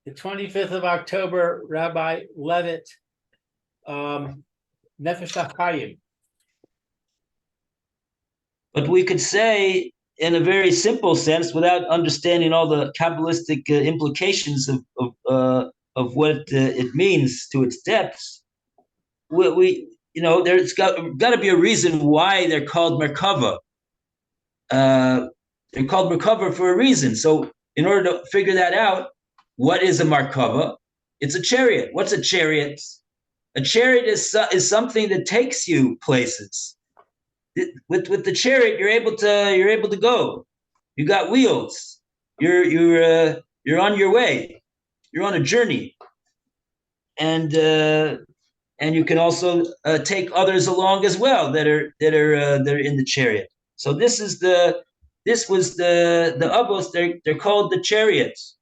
the 25th of October, Rabbi Levitt, Nefesh Hahaim. But we could say, in a very simple sense, without understanding all the Kabbalistic implications of what it means to its depths, there's got to be a reason why they're called Merkava. They're called Merkava for a reason. So, in order to figure that out, what is a Merkava? It's a chariot. What's a chariot? A chariot is something that takes you places. With the chariot, you're able to go. You got wheels. You're on your way. You're on a journey, and you can also take others along as well that are in the chariot. So this was the avos. They're called the chariots.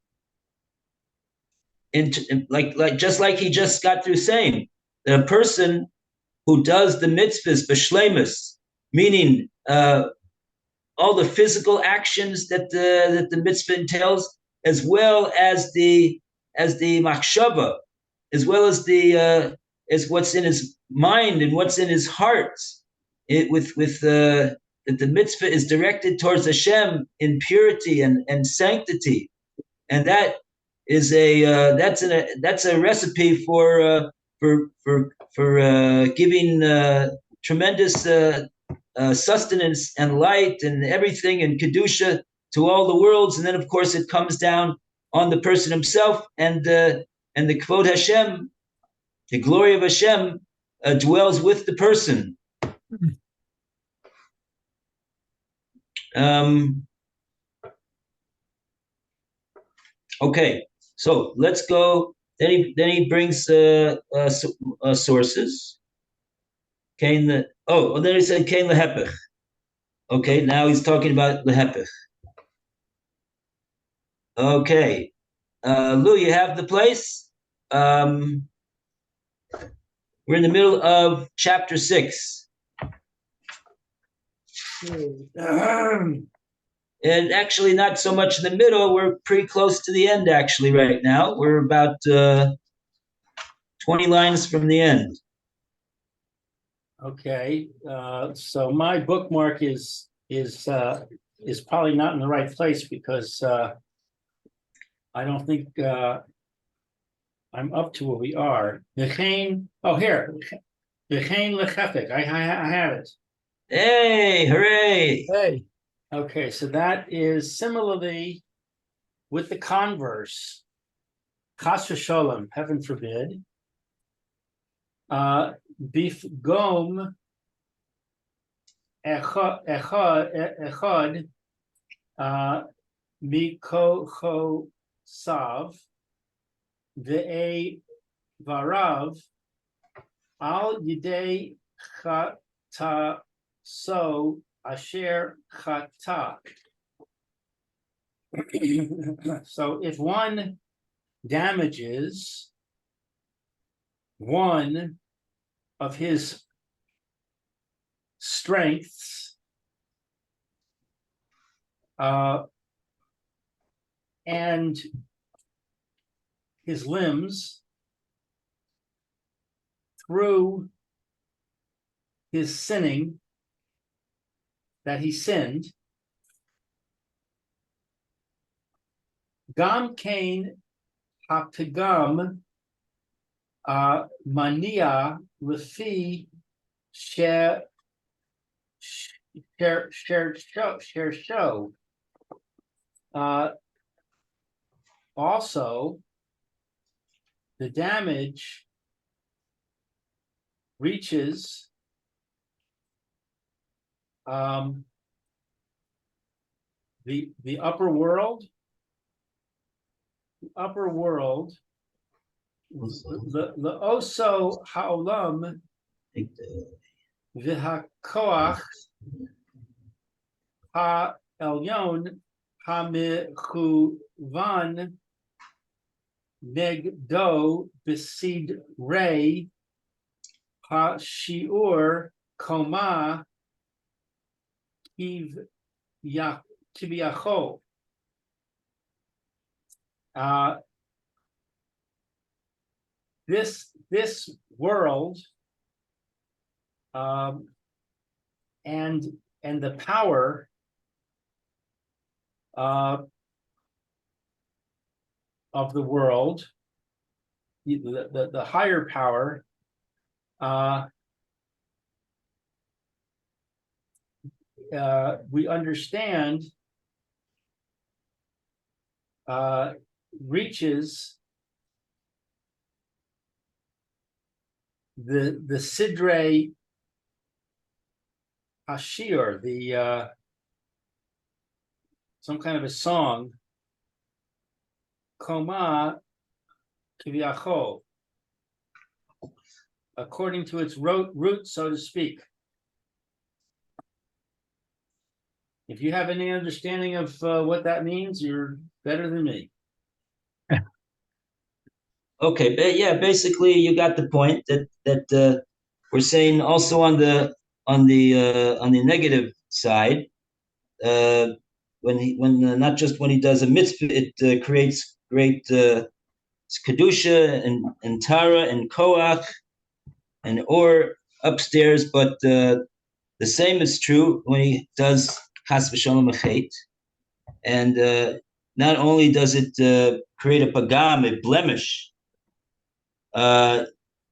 Like just like he just got through saying, the person who does the mitzvahs b'shleimus, meaning all the physical actions that the mitzvah entails, as well as the machshava, as well as as what's in his mind and what's in his heart. That the mitzvah is directed towards Hashem in purity and sanctity, and that is that's a recipe for giving tremendous sustenance and light and everything and kedusha to all the worlds. And then, of course, it comes down on the person himself, and the kvod Hashem, the glory of Hashem, dwells with the person. Okay, so let's go. Then he brings sources. Then he said Kain lehepech. Okay, now he's talking about lehepech. Okay, Lou, you have the place. We're in the middle of chapter 6. And actually, not so much in the middle. We're pretty close to the end, actually, right now. We're about 20 lines from the end. Okay, so my bookmark is probably not in the right place because I don't think I'm up to where we are. Here. V'chein lechefek. I have it. Hey, hooray! Hey. Okay, so that is similarly with the converse. Chas v'sholem, heaven forbid. Bifgom echad mikocho sav ve'e varav al yidei chata so asher chata. So if one damages one of his strengths, and his limbs through his sinning that he sinned, Gam Kain Haptigam Mania Lefi Share Show. Also, the damage reaches the upper world. The oso haolam v'hakoach ha-elyon ha-mechuvan negdo besid rei ha-shiur koma kivyachol. this world, and the power of the world, the higher power, we understand reaches the Sidre Hashir, the some kind of a song, Koma Kivyachol, according to its root, so to speak. If you have any understanding of what that means, you're better than me. Okay, but yeah, basically you got the point that we're saying also on the negative side, when not just when he does a mitzvah, it creates great kedusha and tara and koach and or upstairs, but the same is true when he does chas v'shalom achet, and not only does it create a pagam, a blemish,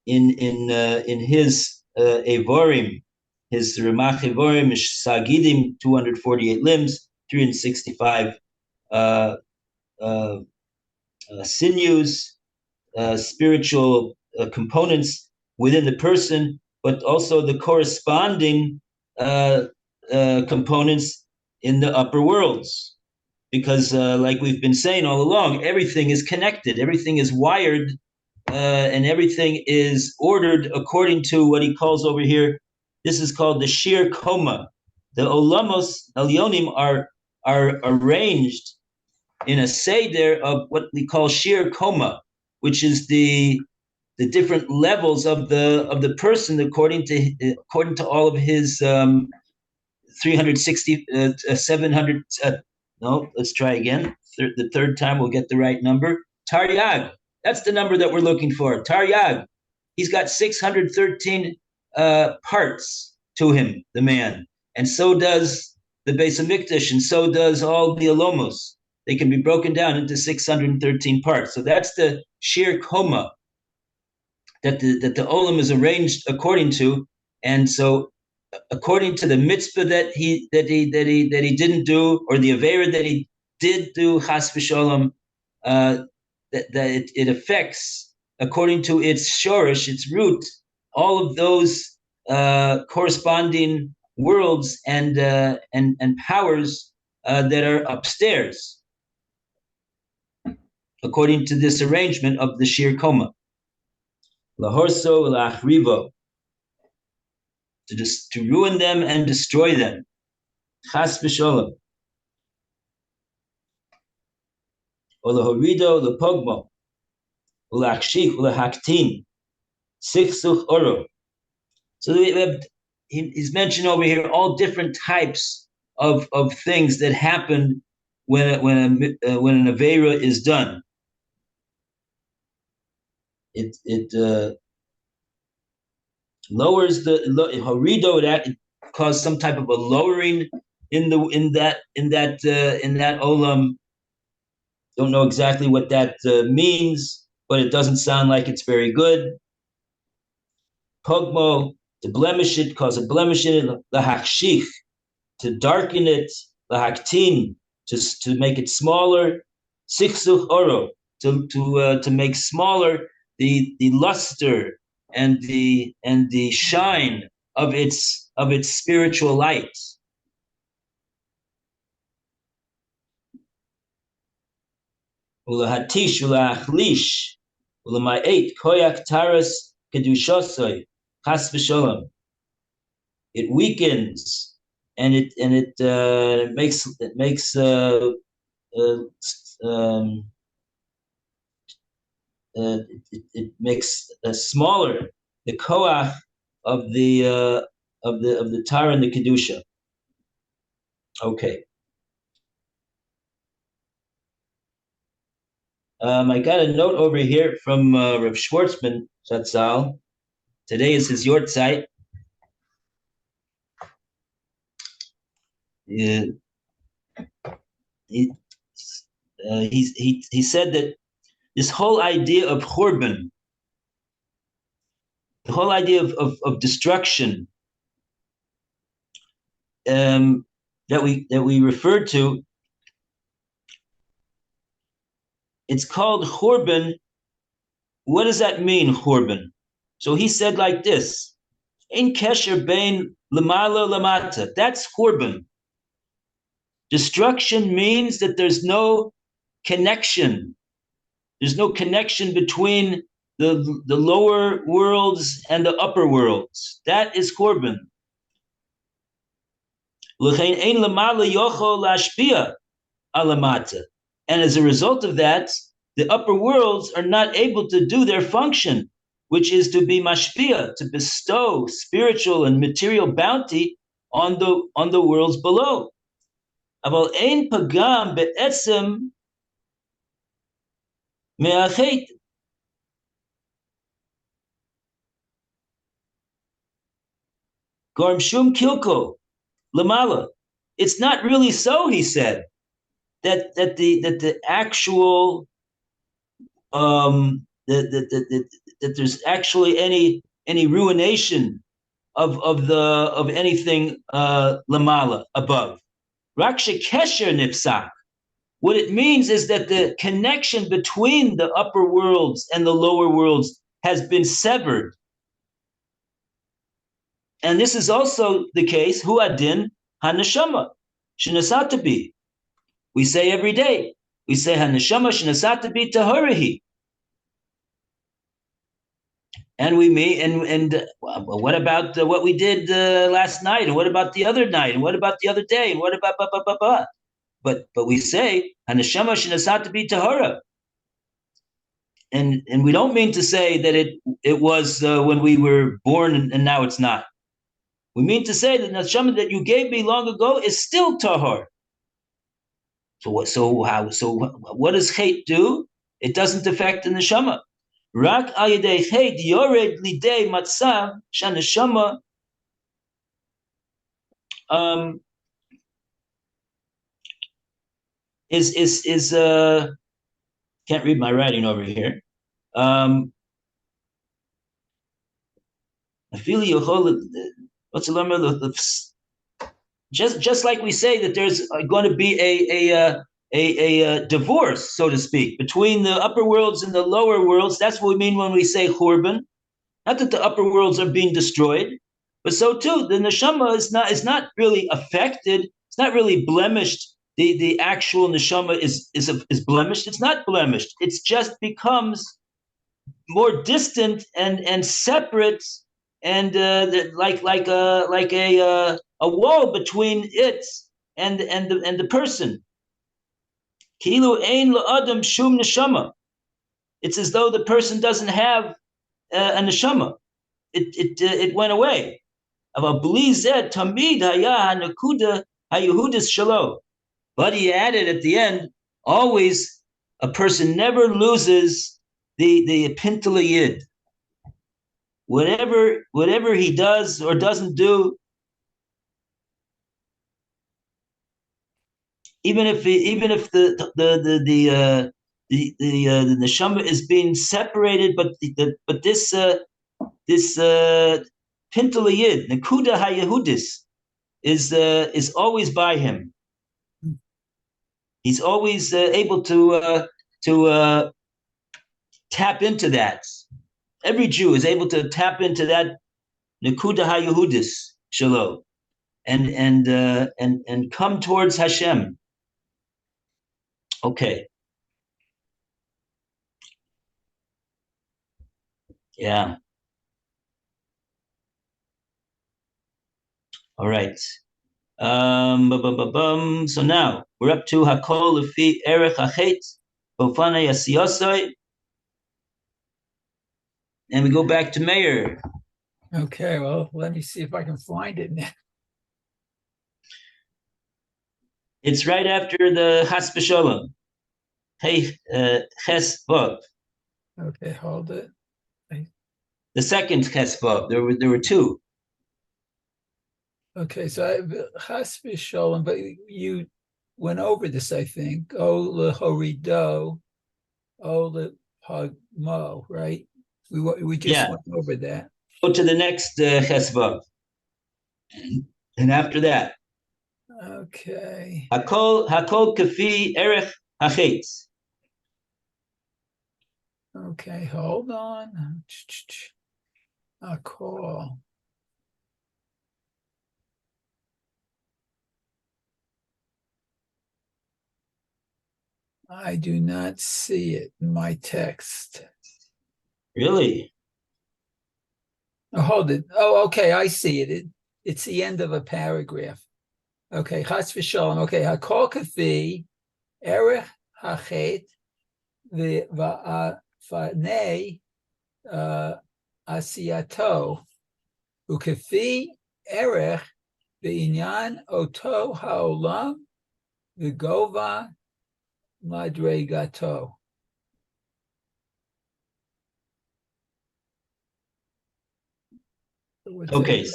in his evorim, his remach evorim is sagidim, 248 limbs, 365 sinews, spiritual components within the person, but also the corresponding components in the upper worlds. Because like we've been saying all along, everything is connected, everything is wired, and everything is ordered according to what he calls over here. This is called the sheer koma. The olamos elyonim are arranged in a seder of what we call sheer koma, which is the different levels of the person according to all of his 360 700 no, let's try again. The third time we'll get the right number. Taryag, that's the number that we're looking for. Taryag, he's got 613 parts to him, the man, and so does the Beis Hamikdash, and so does all the Alomos. They can be broken down into 613 parts. So that's the sheer koma that the olam is arranged according to, and so according to the mitzvah that he didn't do, or the avera that he did do, chas v'sholom, that it affects according to its shorish, its root, all of those corresponding worlds and powers that are upstairs, according to this arrangement of the shir koma. Lahorso lachrivo, to ruin them and destroy them. Chas v'sholom. Olahorido lepogmo, ulachshich ulahaktin, sichsuch oro. So he's mentioned over here all different types of things that happen when an avera is done. It lowers the horido. It caused some type of a lowering in that olam. Don't know exactly what that means, but it doesn't sound like it's very good. Pogmo, to blemish it, cause a blemish in it. Lahakshich, to darken it. Lahaktin, to make it smaller. Sichsuch oro, to make smaller the luster and the shine of its spiritual light. Ulahatish ulachlish ulama'et koyak taras kedushosoi chas v'sholom. It weakens and it makes it makes smaller the koach of the Tara and the kedusha. Okay. I got a note over here from Rav Schwartzman Zatzal. Today is his Yortzeit. He, he said that this whole idea of Churban, the whole idea of destruction that we referred to, it's called Churban. What does that mean, Churban? So he said like this: "Ein kesher bein lemala lamata." That's Churban. Destruction means that there's no connection. There's no connection between the lower worlds and the upper worlds. That is Churban. And as a result of that, the upper worlds are not able to do their function, which is to be mashpia, to bestow spiritual and material bounty on the worlds below. אבל אין פגם בעצם מהחטא. גורם שום קלקול למעלה. It's not really so, he said, that the actual that there's actually any ruination of anything lamala above. Raksha kesher nipsak. What it means is that the connection between the upper worlds and the lower worlds has been severed. And this is also the case, hu adin haneshama shenasatabi. We say every day, we say haneshama shenasatabi taharahi. And we may, and what about what we did last night? And what about the other night? And what about the other day? And what about blah, blah, blah, blah? But we say haneshama shenasatabi tahara. And we don't mean to say that it was when we were born and now it's not. We mean to say that the neshama that you gave me long ago is still tahor. So what does hate do? It doesn't affect the neshama. Rak al yedei hate yored lidei matzav shaneshama is can't read my writing over here. I feel just like we say that there's going to be a divorce, so to speak, between the upper worlds and the lower worlds. That's what we mean when we say churban. Not that the upper worlds are being destroyed, but so too the neshama is not really affected. It's not really blemished. The actual neshama is blemished. It's not blemished. It just becomes more distant and separate, and like a wall between it and the person. Kilu ein la'adam shum neshama. It's as though the person doesn't have a neshama. It went away. But he added at the end, always a person never loses the pintala yid. Whatever he does or doesn't do, even if the neshama is being separated, but this pintala yid, nekuda hayehudis, is always by him. He's always able to tap into that. Every Jew is able to tap into that nekuda hayehudis shalom, and come towards Hashem. Okay. Yeah. All right. So now we're up to Hakol Lefi Erech Hachet Bofana Yasiyosoi, and we go back to Meir. Okay, well, let me see if I can find it now. It's right after the Chas v'Sholom. Hey, Ches Vav. Okay, hold it. The second Ches Vav. There were two. Okay, so Chas v'sholem, but you went over this, I think. O lehorido, o lepagmo, right? We just went over that. Go to the next Ches Vav. And after that, Okay. Hakol kafi erech hachetz. Okay, hold on. A call. I do not see it in my text. Really? Oh, hold it. Oh, okay, I see it. It's the end of a paragraph. Okay, chas v'shalom. Okay, hakol kafi erech hachet v'afanei asiyato ukafi erech v'inyan oto haolam v'gova madregato. Okay.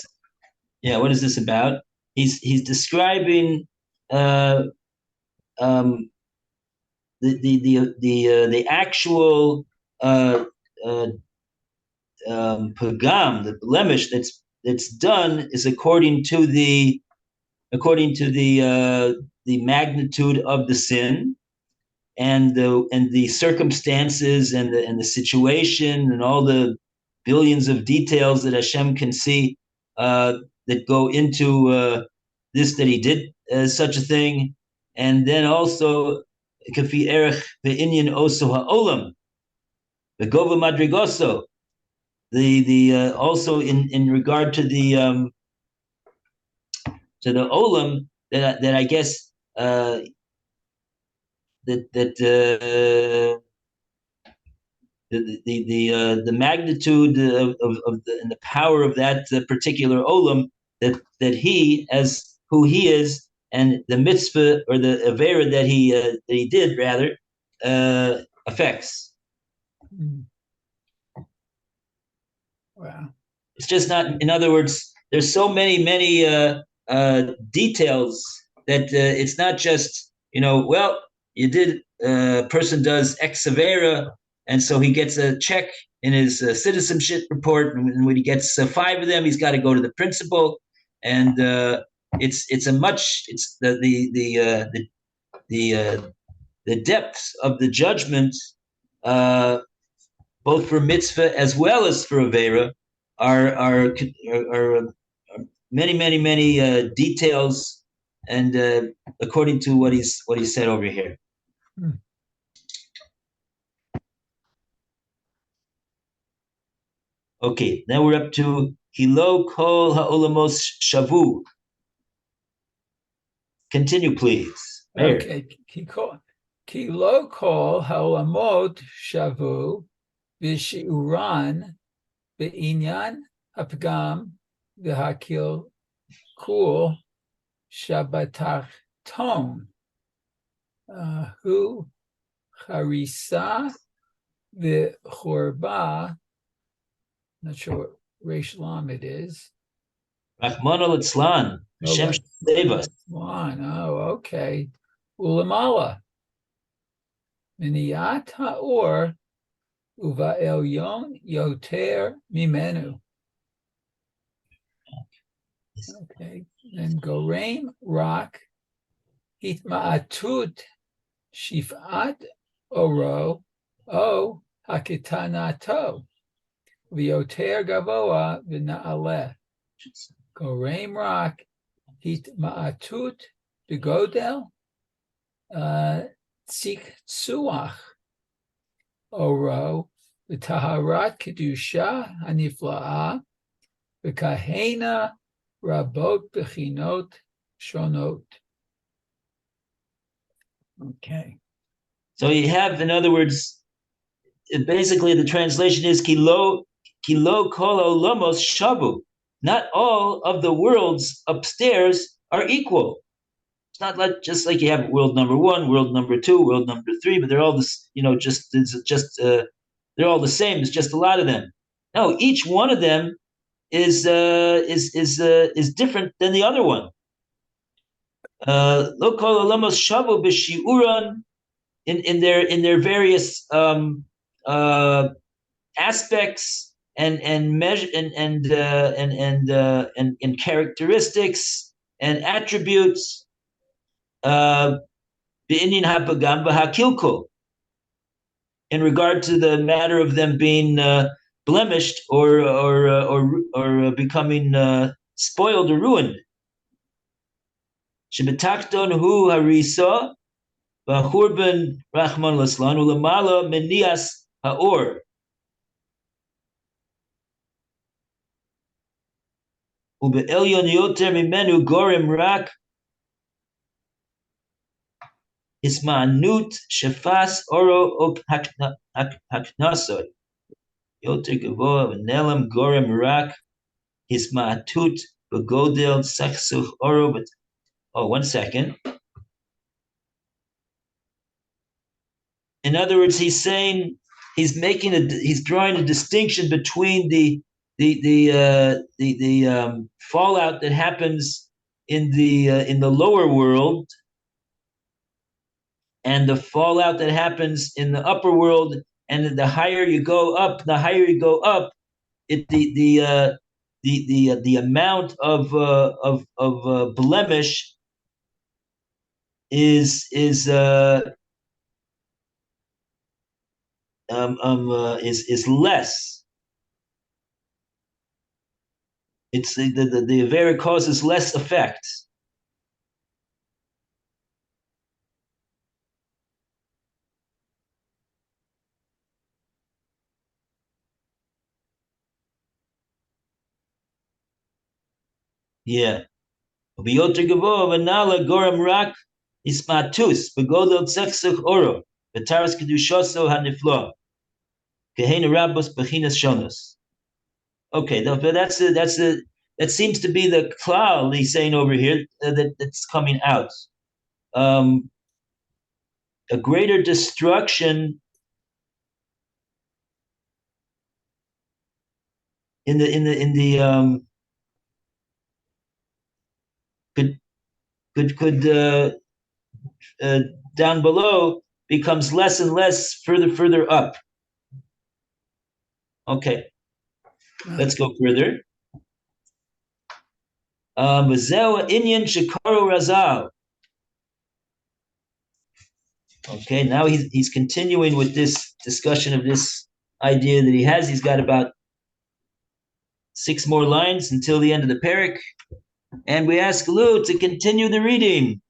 Yeah, what is this about? He's describing the actual pagam, the blemish that's done is according to the magnitude of the sin and the circumstances and the situation and all the billions of details that Hashem can see that go into this, that he did such a thing, and then also kafi erech ve'inyan oso ha'olam, the gova madrigoso, the also in regard to the olam that I guess the magnitude of the and the power of that particular olam that he as who he is and the mitzvah or the avera that he did rather affects. Wow. It's just not. In other words, there's so many details that it's not just well you did person does ex avera and so he gets a check in his citizenship report, and when he gets 5 of them, he's got to go to the principal, and it's the depths of the judgment, both for mitzvah as well as for avera, are many details, and according to what he said over here. Okay, now we're up to Hilo Kol Ha'olamos Shavu. Continue, please. Mayor. Okay, Kilo Kol Ha'olamot Shavu V'Shi'uran V'Inyan Hapgam V'Hakil Kul Shabbatach Tom Hu Harisa V'Chorba. Not sure what Reish Lamed is. Rahman al-Itzlan. Hashem save us. Oh, okay. Ulamala. Miniyat ha'or uva elyon yoter mimenu. Okay. And Goraim Rock Hitma'atut Shifat Oro O Hakitanato V'yoter Gavoa V'na'aleh. Goraim Rock Hitma'atut V'godel Tzik Tsuach Oro V'taharat Kedusha Hanifla'ah V'kahena Rabot Bechinot Shonot. Okay. So you have, in other words, basically the translation is Kilo Kol Olamos Shavu. Not all of the worlds upstairs are equal. not like just like you have world number one, world number two, world number three, but they're all this, they're all the same. There's just a lot of them. No, each one of them is different than the other one. Lo kol olamos shavu b'shiuran in their various aspects and measure and characteristics and attributes. In regard to the matter of them being blemished or becoming spoiled or ruined. Shebetakton hu harisa v'churban Rahman Laslan ulamala menias haor. Ube'elyon yoter mimenu gorem rak ismanut shefas oro haknasod. Yoter gavoa v'nelam gorem rak ismatut begodel sachsuch oro. Oh, 1 second. In other words, he's saying he's drawing a distinction between the fallout that happens in the lower world and the fallout that happens in the upper world. And the higher you go up, the amount of blemish is less. It's the Avera causes less effect. Yeah. Biyoter gavo v'nala gorem rak ismatus begodel tzechsech oro v'taras kedushoso haniflo kehein rabos bechinas shonos. Okay, that seems to be the klal he's saying over here that's coming out. A greater destruction in the could down below becomes less and less further up. Okay, let's go further. Inyan Shikaru Razal. Okay, now he's continuing with this discussion of this idea that he has. He's got about 6 more lines until the end of the parak. And we ask Lou to continue the reading,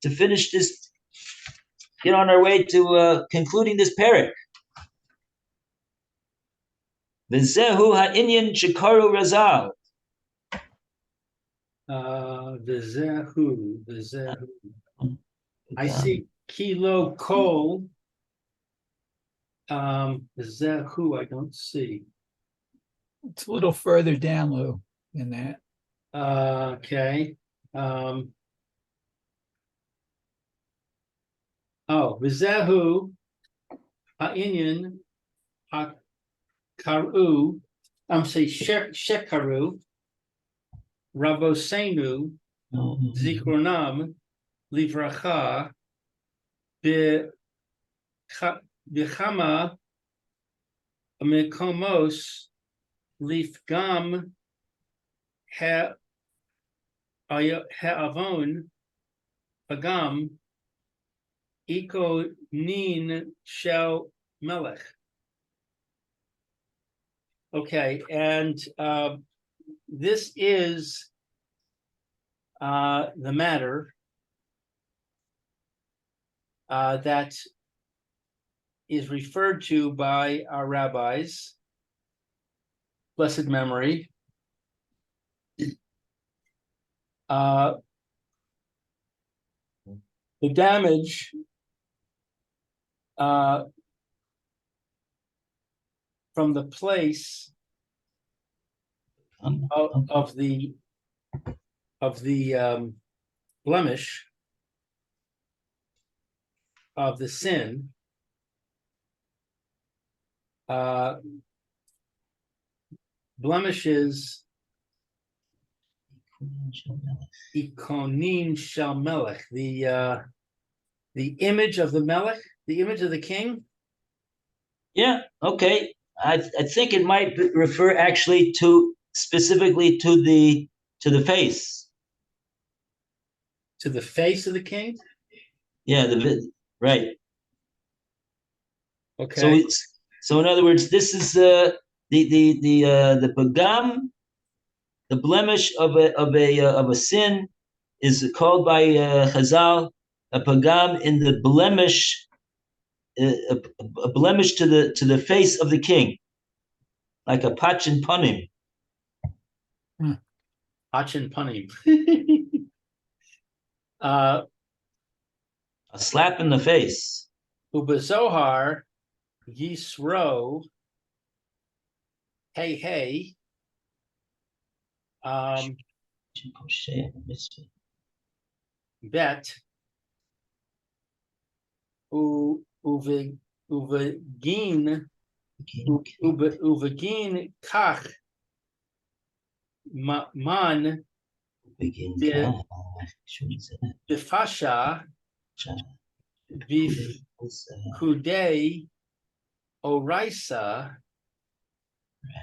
to finish this, get on our way to concluding this parak. V'zehu ha'inyan shikaru razal. V'zehu. I see kilo kol. V'zehu, I don't see. It's a little further down low than that. Okay. V'zehu ha'inyan ha'karu. I'm saying shekaru. Rabosenu zikronam livracha b'chama mekomos lifgam ha'avon agam iko nin shel melech. Okay, and this is the matter that is referred to by our rabbis, blessed memory. The damage from the place of the blemish of the sin, blemishes ikonim shel melech, the image of the melech, the image of the king. Yeah, okay. I think it might refer actually to specifically to the face. To the face of the king? Yeah, right. Okay. So in other words, this is the pagam, the blemish of a sin, is called by Chazal a pagam in the blemish, a blemish to the face of the king, like a pachin panim. Pachin panim. A slap in the face. Ubezohar Yisro, hey, bet uvegin kach man bifasha bifkudei oraisa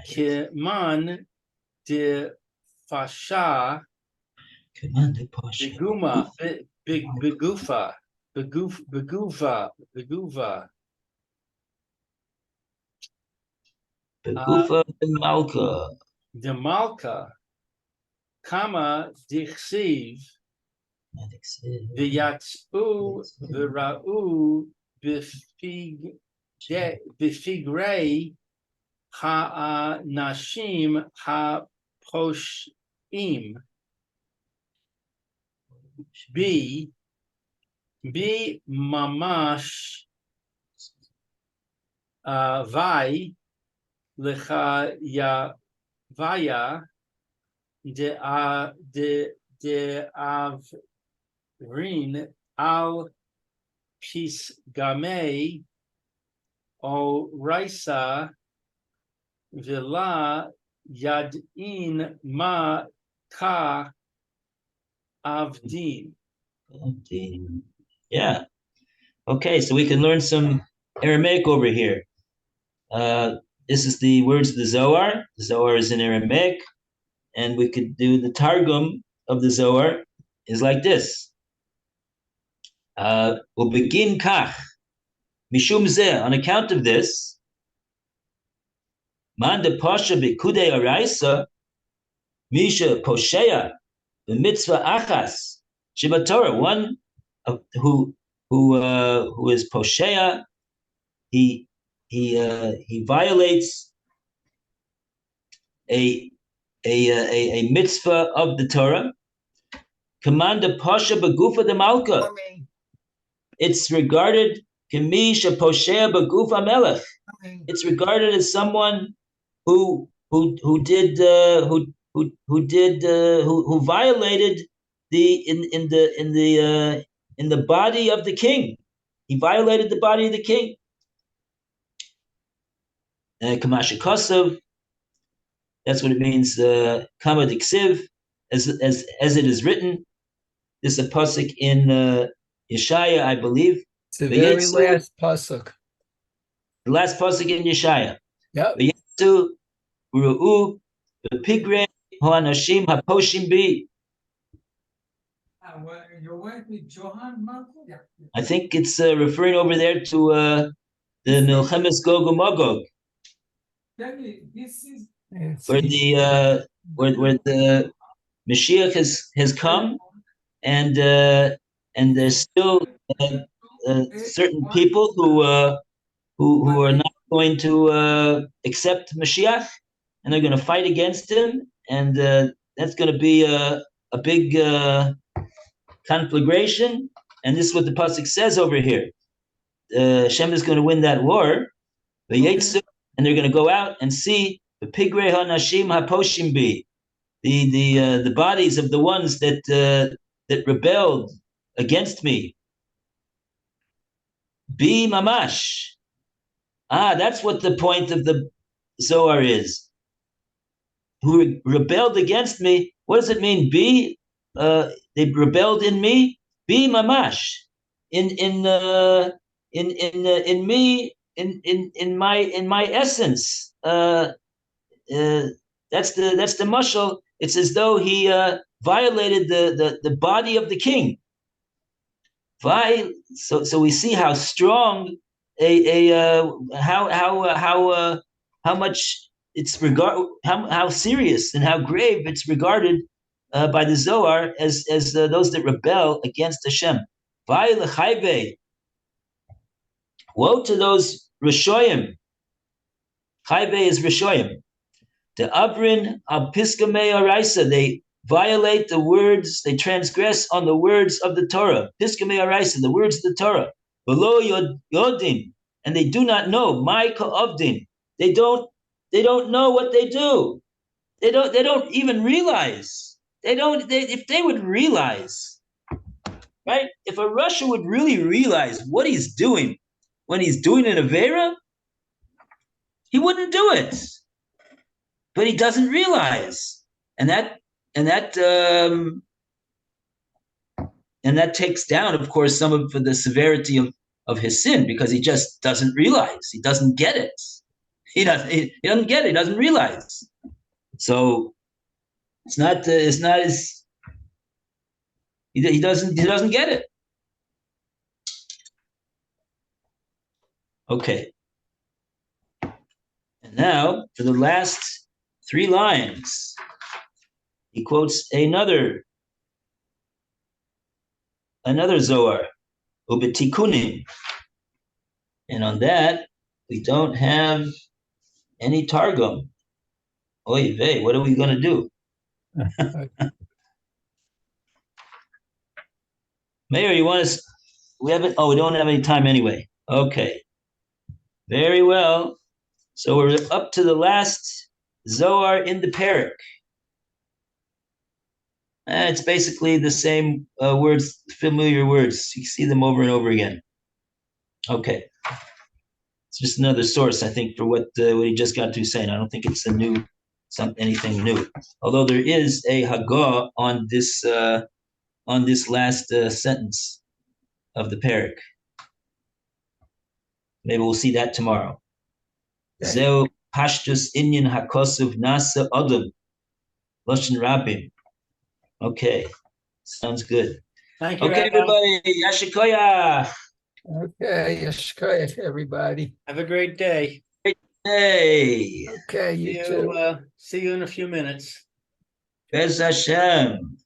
keman de fasha beguma begufa beguva Begufa Malka. de malka kama dichsiv v'yatzu v'ra'u b'figrei ha'anashim ha'poshim bi mamash vai lecha ya vaya de avrin al pisgamei o raisa villa yadin ma ka avdin. Yeah. Okay, so we can learn some Aramaic over here. This is the words of the Zohar. The Zohar is in Aramaic, and we could do the Targum of the Zohar is like this. Begin kach mishum zeh, on account of this. Man de pasha b'kudei araisa misha poshea b'mitzvah achas shibatorah. One who is poshea, he violates a mitzvah of the Torah. Commander Pasha Bagufa de Malka. It's regarded Kamisha Poshea Bagufa Melech. It's regarded as someone who violated in the body of the king. He violated the body of the king. Kamasha Kosev, that's what it means. Kama Diksiv, as it is written. This is a pasuk in Yeshaya, I believe. It's the very last pasuk. The last pasuk in Yeshaya. Yep. V'yatzu ru'u b'pigre ho'anashim haposhim bi. I think it's referring over there to the Milchemes Gog uMagog, where the Mashiach has come, and there's still certain people who are not going to accept Mashiach, and they're going to fight against him, and that's going to be a big conflagration. And this is what the pasuk says over here. Hashem is going to win that war, and they're going to go out and see the pigre hanashim haposhim bi, the bodies of the ones that that rebelled against me. Be mamash. That's what the point of the Zohar is. Who rebelled against me? What does it mean? Be they rebelled in me. Be mamash in me in my essence. That's the mashal. It's as though he violated the body of the king. So we see how strong how much it's how serious and how grave it's regarded by the Zohar as those that rebel against Hashem. Woe to those Rishoyim. Chayve is Rishoyim. The Avrin al Piskamei Araisa, they violate the words, they transgress on the words of the Torah. Piskamei Araisa, the words of the Torah. Below Yodin, and they do not know. Maika Avdin, they don't know what they do. They don't even realize. If they would realize, right? If a Russia would really realize what he's doing when he's doing an Avera, he wouldn't do it. But he doesn't realize. And that takes down, of course, some of the severity of his sin, because he just doesn't realize. He doesn't get it. He doesn't get it. He doesn't realize. So it's not as he doesn't get it. Okay. And now for the last 3 lines, he quotes another Zohar, Ubetikunim. And on that, we don't have any Targum. Oy vey, what are we going to do? Mayor, you want us? We don't have any time anyway. Okay. Very well. So we're up to the last Zohar in the Perek. And it's basically the same words, familiar words. You see them over and over again. Okay. It's just another source, I think, for what he just got to saying. I don't think it's anything new. Although there is a Hagah on this last sentence of the Perek. Maybe we'll see that tomorrow. Zeu pashtus inyan hakosuv nasa odom loshen rabim. Okay, sounds good. Thank you. Okay, Rabbi. everybody, Yashikoya. Okay, Yashkoyach, everybody. Have a great day. Hey, Okay, you too. See you in a few minutes. Bez Hashem.